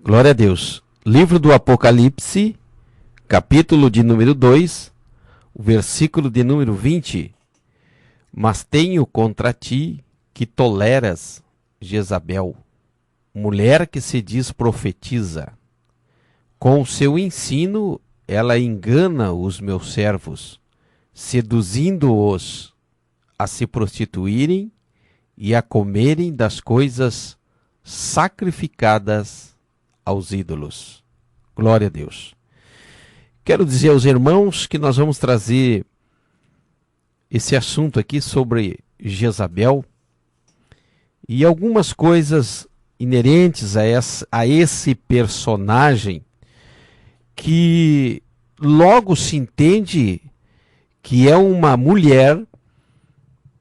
Glória a Deus. Livro do Apocalipse, capítulo de número 2, o versículo de número 20. Mas tenho contra ti que toleras Jezabel, mulher que se diz profetiza. Com o seu ensino ela engana os meus servos, seduzindo-os a se prostituírem e a comerem das coisas sacrificadas aos ídolos. Glória a Deus. Quero dizer aos irmãos que nós vamos trazer esse assunto aqui sobre Jezabel e algumas coisas inerentes a esse personagem que logo se entende que é uma mulher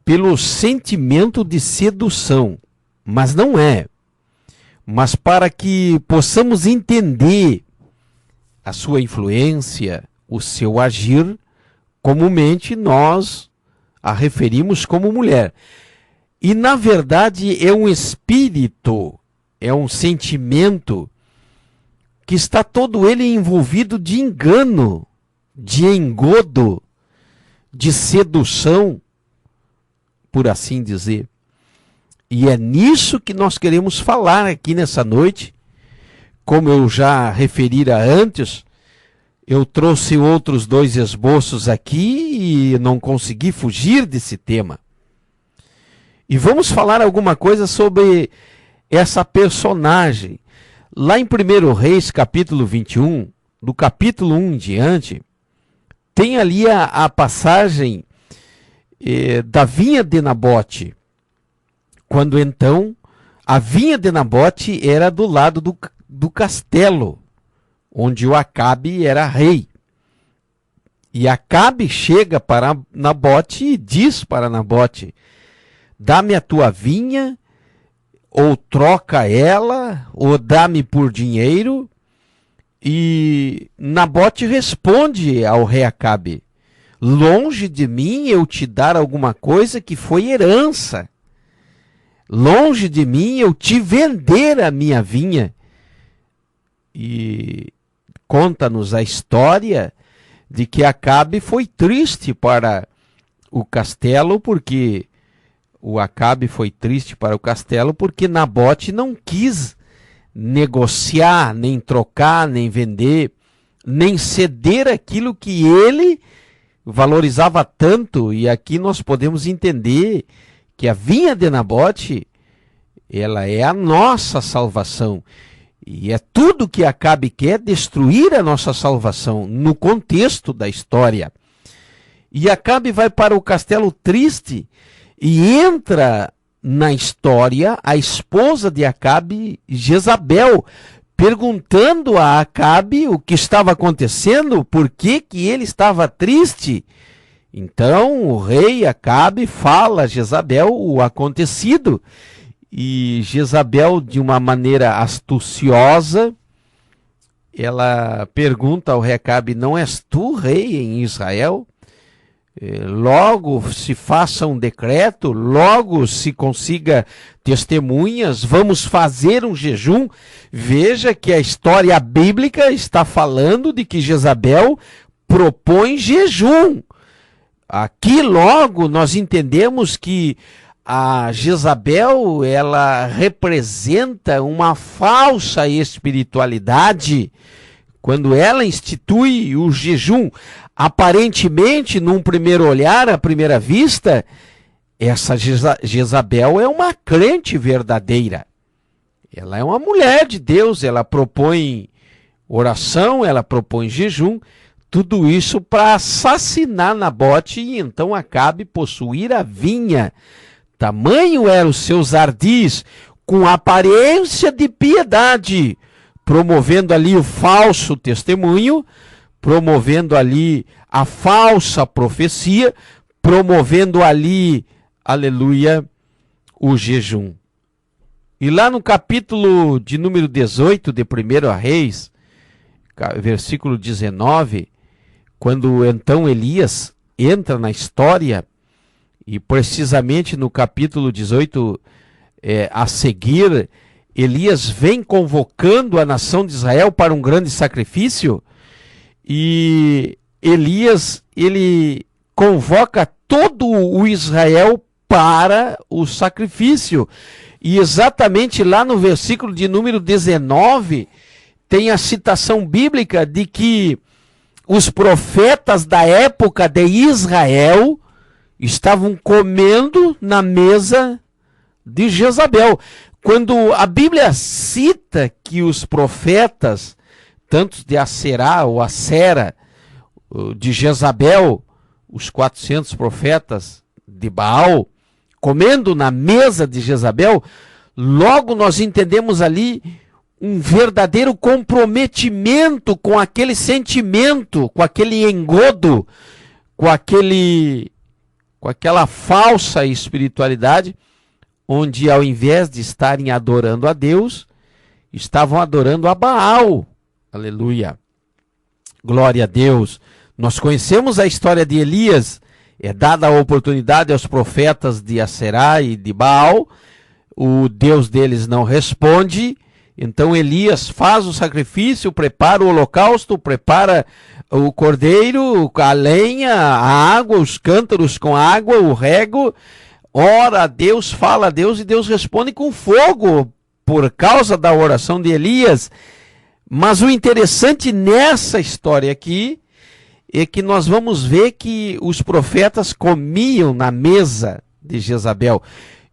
pelo sentimento de sedução, mas não é. Mas para que possamos entender a sua influência, o seu agir, comumente nós a referimos como mulher. E na verdade é um espírito, é um sentimento que está todo ele envolvido de engano, de engodo, de sedução, por assim dizer. E é nisso que nós queremos falar aqui nessa noite. Como eu já referira antes, eu trouxe outros dois esboços aqui e não consegui fugir desse tema. E vamos falar alguma coisa sobre essa personagem. Lá em 1 Reis, capítulo 21, do capítulo 1 em diante, tem ali a passagem da vinha de Nabote. Quando então a vinha de Nabote era do lado do castelo, onde o Acabe era rei. E Acabe chega para Nabote e diz para Nabote: dá-me a tua vinha, ou troca ela, ou dá-me por dinheiro. E Nabote responde ao rei Acabe: longe de mim eu te dar alguma coisa que foi herança. Longe de mim eu te vender a minha vinha. E conta-nos a história de que Acabe foi triste para o castelo, porque Nabote não quis negociar, nem trocar, nem vender, nem ceder aquilo que ele valorizava tanto. E aqui nós podemos entender que a vinha de Nabote, ela é a nossa salvação. E é tudo que Acabe quer, destruir a nossa salvação, no contexto da história. E Acabe vai para o castelo triste e entra na história a esposa de Acabe, Jezabel, perguntando a Acabe o que estava acontecendo, por que ele estava triste. Então o rei Acabe fala a Jezabel o acontecido, e Jezabel, de uma maneira astuciosa, ela pergunta ao rei Acabe: não és tu rei em Israel? Logo se faça um decreto, logo se consiga testemunhas, vamos fazer um jejum. Veja que a história bíblica está falando de que Jezabel propõe jejum. Aqui logo nós entendemos que a Jezabel, ela representa uma falsa espiritualidade quando ela institui o jejum. Aparentemente, num primeiro olhar, à primeira vista, essa Jezabel é uma crente verdadeira. Ela é uma mulher de Deus, ela propõe oração, ela propõe jejum, tudo isso para assassinar Nabote e então Acabe possuir a vinha. Tamanho eram os seus ardis, com aparência de piedade, promovendo ali o falso testemunho, promovendo ali a falsa profecia, promovendo ali, aleluia, o jejum. E lá no capítulo de número 18 de 1 Reis, versículo 19, quando então Elias entra na história, e precisamente no capítulo 18 a seguir, Elias vem convocando a nação de Israel para um grande sacrifício, e Elias, ele convoca todo o Israel para o sacrifício. E exatamente lá no versículo de número 19, tem a citação bíblica de que os profetas da época de Israel estavam comendo na mesa de Jezabel. Quando a Bíblia cita que os profetas, tanto de Aserá ou Acera, de Jezabel, os 400 profetas de Baal, comendo na mesa de Jezabel, logo nós entendemos ali um verdadeiro comprometimento com aquele sentimento, com aquele engodo, com aquela falsa espiritualidade, onde ao invés de estarem adorando a Deus, estavam adorando a Baal. Aleluia. Glória a Deus. Nós conhecemos a história de Elias. É dada a oportunidade aos profetas de Aserá e de Baal. O Deus deles não responde. Então Elias faz o sacrifício, prepara o holocausto, prepara o cordeiro, a lenha, a água, os cântaros com água, o rego. Ora a Deus, fala a Deus, e Deus responde com fogo por causa da oração de Elias. Mas o interessante nessa história aqui é que nós vamos ver que os profetas comiam na mesa de Jezabel.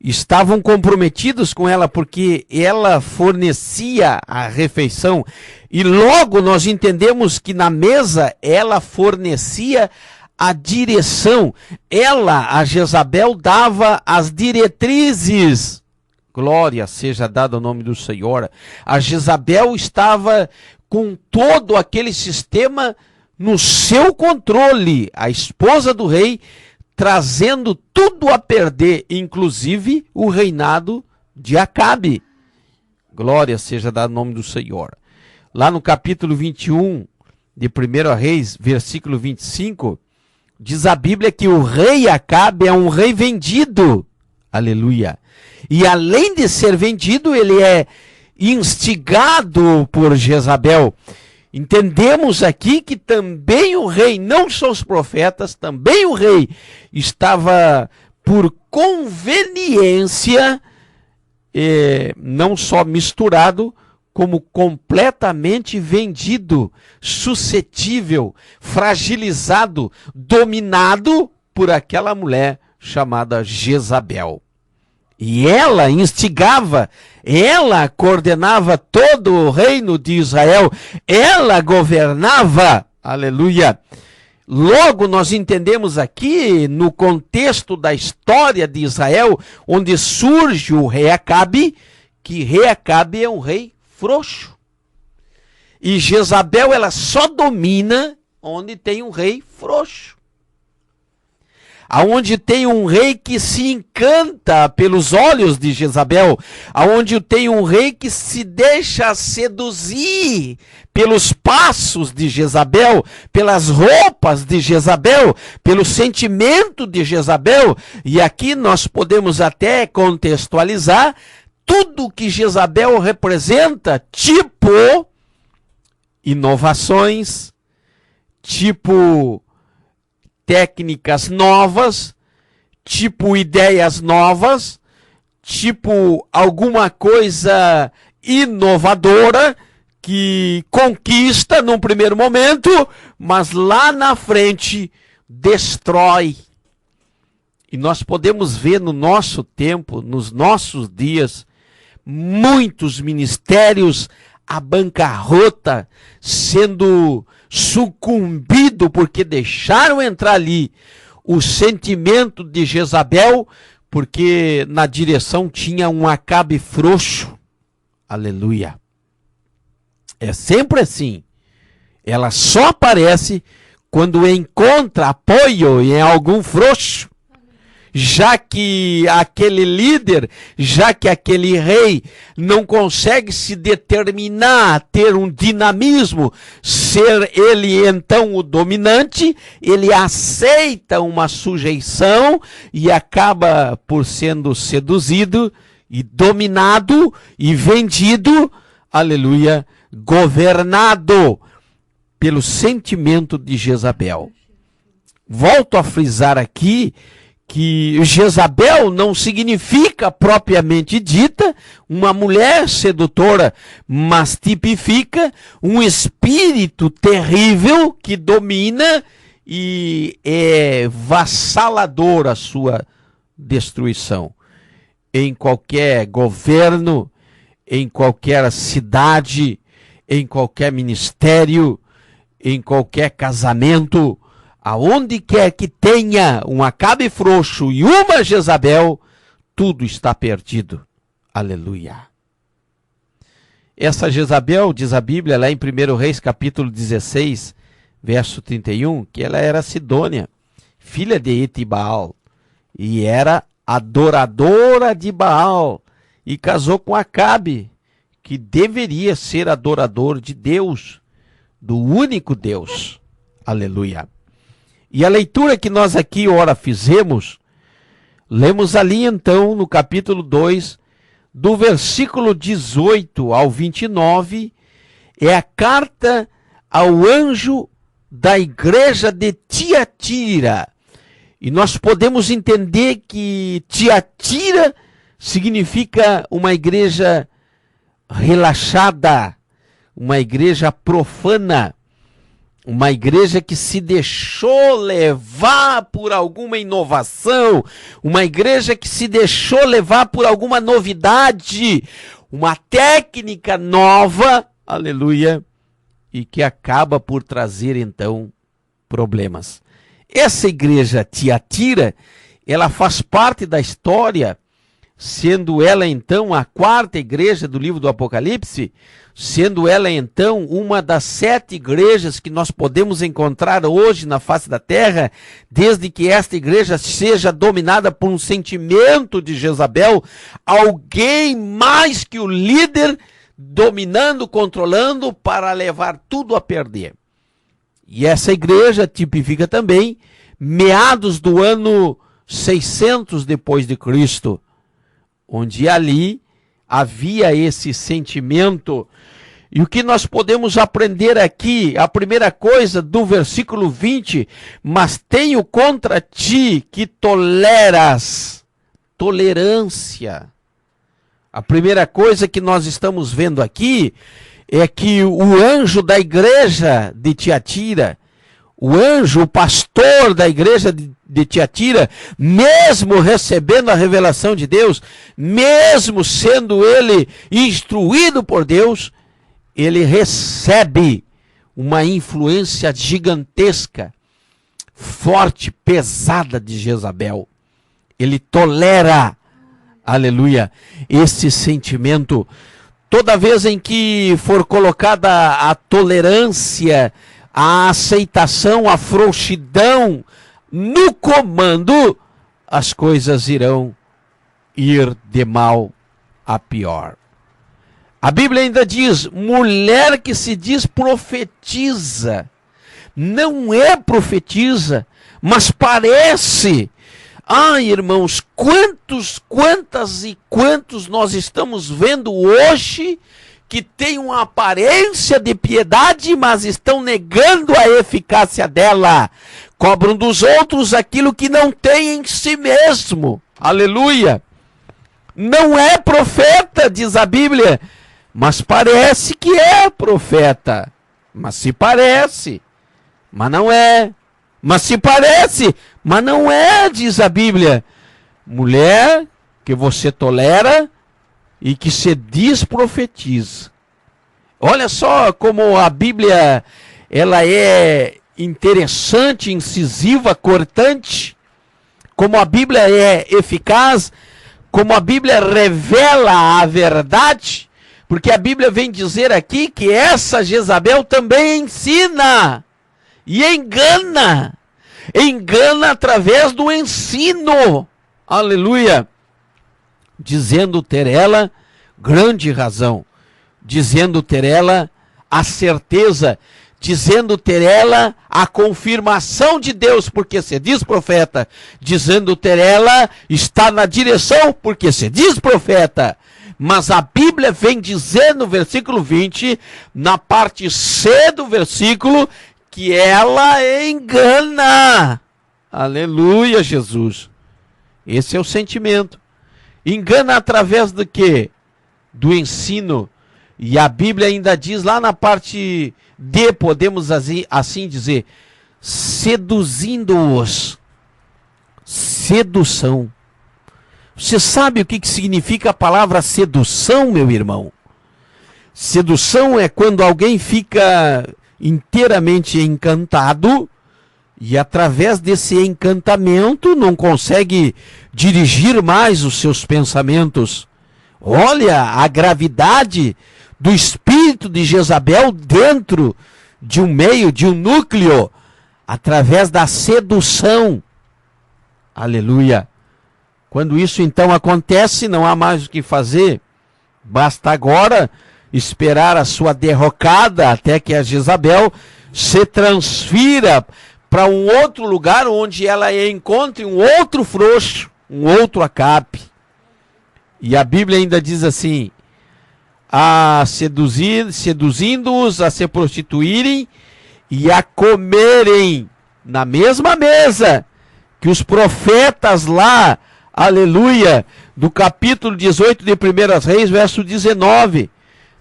Estavam comprometidos com ela porque ela fornecia a refeição. E logo nós entendemos que na mesa ela fornecia a direção. Ela, a Jezabel, dava as diretrizes. Glória seja dada ao nome do Senhor. A Jezabel estava com todo aquele sistema no seu controle. A esposa do rei, trazendo tudo a perder, inclusive o reinado de Acabe. Glória seja dada ao nome do Senhor. Lá no capítulo 21 de 1 Reis, versículo 25, diz a Bíblia que o rei Acabe é um rei vendido. Aleluia. E além de ser vendido, ele é instigado por Jezabel. Entendemos aqui que também o rei, não só os profetas, também o rei estava por conveniência, não só misturado, como completamente vendido, suscetível, fragilizado, dominado por aquela mulher chamada Jezabel. E ela instigava, ela coordenava todo o reino de Israel, ela governava, aleluia. Logo nós entendemos aqui, no contexto da história de Israel, onde surge o rei Acabe, que rei Acabe é um rei frouxo. E Jezabel, ela só domina onde tem um rei frouxo. Aonde tem um rei que se encanta pelos olhos de Jezabel, aonde tem um rei que se deixa seduzir pelos passos de Jezabel, pelas roupas de Jezabel, pelo sentimento de Jezabel. E aqui nós podemos até contextualizar tudo que Jezabel representa, tipo inovações, tipo técnicas novas, tipo ideias novas, tipo alguma coisa inovadora que conquista num primeiro momento, mas lá na frente destrói. E nós podemos ver no nosso tempo, nos nossos dias, muitos ministérios à bancarrota, sendo sucumbido porque deixaram entrar ali o sentimento de Jezabel, porque na direção tinha um Acabe frouxo. Aleluia. É sempre assim. Ela só aparece quando encontra apoio em algum frouxo. Já que aquele líder, já que aquele rei não consegue se determinar a ter um dinamismo, ser ele então o dominante, ele aceita uma sujeição e acaba por sendo seduzido e dominado e vendido, aleluia, governado pelo sentimento de Jezabel. Volto a frisar aqui que Jezabel não significa propriamente dita uma mulher sedutora, mas tipifica um espírito terrível que domina e é vassalador à sua destruição. Em qualquer governo, em qualquer cidade, em qualquer ministério, em qualquer casamento, aonde quer que tenha um Acabe frouxo e uma Jezabel, tudo está perdido. Aleluia. Essa Jezabel, diz a Bíblia, lá em 1 Reis, capítulo 16, verso 31, que ela era Sidônia, filha de Etibaal, e era adoradora de Baal, e casou com Acabe, que deveria ser adorador de Deus, do único Deus. Aleluia. E a leitura que nós aqui ora fizemos, lemos ali então no capítulo 2, do versículo 18 ao 29, é a carta ao anjo da igreja de Tiatira. E nós podemos entender que Tiatira significa uma igreja relaxada, uma igreja profana, uma igreja que se deixou levar por alguma inovação, uma igreja que se deixou levar por alguma novidade, uma técnica nova, aleluia, e que acaba por trazer então problemas. Essa igreja Tiatira, ela faz parte da história, sendo ela então a quarta igreja do livro do Apocalipse, sendo ela então uma das 7 igrejas que nós podemos encontrar hoje na face da terra, desde que esta igreja seja dominada por um sentimento de Jezabel, alguém mais que o líder dominando, controlando para levar tudo a perder. E essa igreja tipifica também meados do ano 600 depois de Cristo, onde ali havia esse sentimento. E o que nós podemos aprender aqui, a primeira coisa do versículo 20, mas tenho contra ti que toleras, tolerância. A primeira coisa que nós estamos vendo aqui é que o anjo da igreja de Tiatira, o anjo, o pastor da igreja de Tiatira, mesmo recebendo a revelação de Deus, mesmo sendo ele instruído por Deus, ele recebe uma influência gigantesca, forte, pesada de Jezabel. Ele tolera, aleluia, esse sentimento. Toda vez em que for colocada a tolerância, a aceitação, a frouxidão no comando, as coisas irão ir de mal a pior. A Bíblia ainda diz, mulher que se diz profetiza, não é profetiza, mas parece. Ai, irmãos, quantas e quantos nós estamos vendo hoje que têm uma aparência de piedade, mas estão negando a eficácia dela. Cobram dos outros aquilo que não tem em si mesmo. Aleluia! Não é profeta, diz a Bíblia, mas parece que é profeta. Mas se parece, mas não é. Mas se parece, mas não é, diz a Bíblia. Mulher que você tolera e que se diz profetiza. Olha só como a Bíblia, ela é interessante, incisiva, cortante. Como a Bíblia é eficaz, como a Bíblia revela a verdade. Porque a Bíblia vem dizer aqui que essa Jezabel também ensina e engana. Engana através do ensino. Aleluia. Dizendo ter ela grande razão. Dizendo ter ela a certeza dizendo ter ela a confirmação de Deus, porque se diz profeta, dizendo ter ela está na direção, porque se diz profeta. Mas a Bíblia vem dizer no versículo 20, na parte C do versículo, que ela engana. Aleluia, Jesus. Esse é o sentimento. Engana através do quê? Do ensino. E a Bíblia ainda diz lá na parte D, podemos assim dizer, seduzindo-os. Sedução. Você sabe o que significa a palavra sedução, meu irmão? Sedução é quando alguém fica inteiramente encantado e através desse encantamento não consegue dirigir mais os seus pensamentos. Olha a gravidade do espírito de Jezabel dentro de um meio, de um núcleo, através da sedução. Aleluia. Quando isso então acontece, não há mais o que fazer. Basta agora esperar a sua derrocada até que a Jezabel se transfira para um outro lugar onde ela encontre um outro frouxo, um outro Acabe. E a Bíblia ainda diz assim, seduzindo-os a se prostituírem e a comerem na mesma mesa que os profetas lá, aleluia, do capítulo 18 de 1 Reis, verso 19,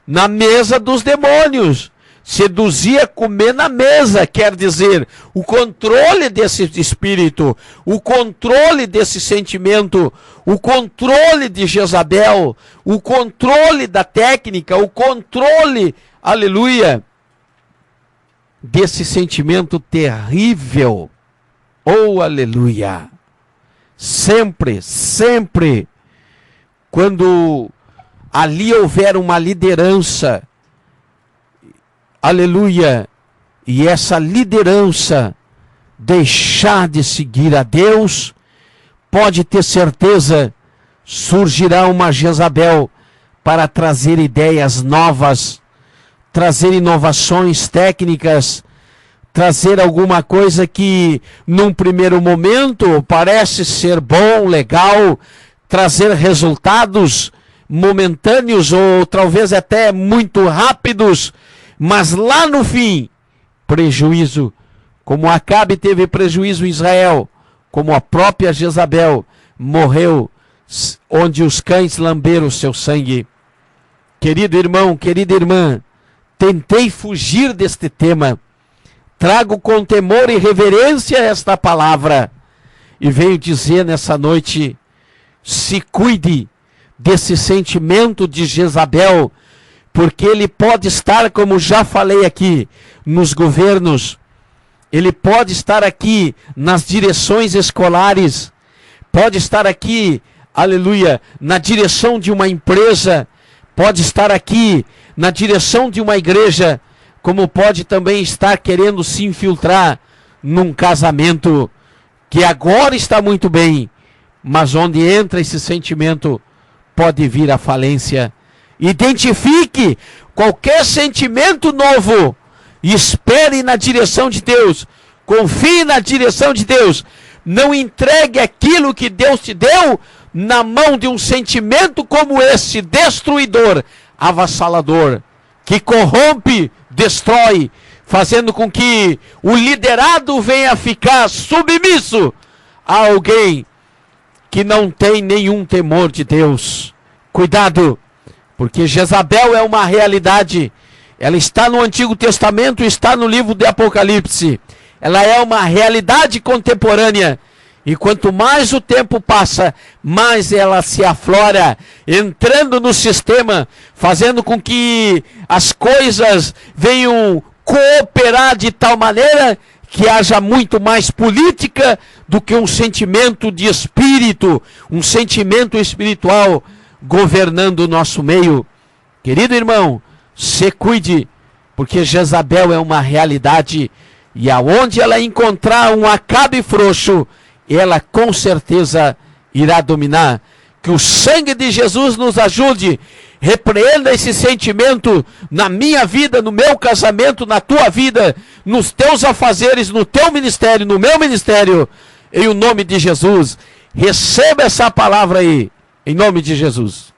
na mesa dos demônios. Seduzia comer na mesa, quer dizer, o controle desse espírito, o controle desse sentimento, o controle de Jezabel, o controle da técnica, o controle, aleluia, desse sentimento terrível. Oh, aleluia! Sempre, sempre, quando ali houver uma liderança, aleluia, e essa liderança deixar de seguir a Deus, pode ter certeza, surgirá uma Jezabel para trazer ideias novas, trazer inovações técnicas, trazer alguma coisa que num primeiro momento parece ser bom, legal, trazer resultados momentâneos ou talvez até muito rápidos, mas lá no fim, prejuízo, como Acabe teve prejuízo em Israel, como a própria Jezabel morreu, onde os cães lamberam o seu sangue. Querido irmão, querida irmã, tentei fugir deste tema, trago com temor e reverência esta palavra, e venho dizer nessa noite, se cuide desse sentimento de Jezabel, porque ele pode estar, como já falei aqui, nos governos, ele pode estar aqui nas direções escolares, pode estar aqui, aleluia, na direção de uma empresa, pode estar aqui na direção de uma igreja, como pode também estar querendo se infiltrar num casamento que agora está muito bem, mas onde entra esse sentimento, pode vir a falência. Identifique qualquer sentimento novo e espere na direção de Deus. Confie na direção de Deus. Não entregue aquilo que Deus te deu na mão de um sentimento como esse, destruidor, avassalador, que corrompe, destrói, fazendo com que o liderado venha a ficar submisso a alguém que não tem nenhum temor de Deus. Cuidado! Porque Jezabel é uma realidade, ela está no Antigo Testamento, está no livro de Apocalipse, ela é uma realidade contemporânea, e quanto mais o tempo passa, mais ela se aflora, entrando no sistema, fazendo com que as coisas venham cooperar de tal maneira que haja muito mais política do que um sentimento de espírito, um sentimento espiritual, governando o nosso meio. Querido irmão, se cuide, porque Jezabel é uma realidade, e aonde ela encontrar um Acabe frouxo, ela com certeza irá dominar. Que o sangue de Jesus nos ajude Repreenda esse sentimento na minha vida, no meu casamento, na tua vida, nos teus afazeres, no teu ministério, no meu ministério, em o nome de Jesus. Receba essa palavra aí, em nome de Jesus.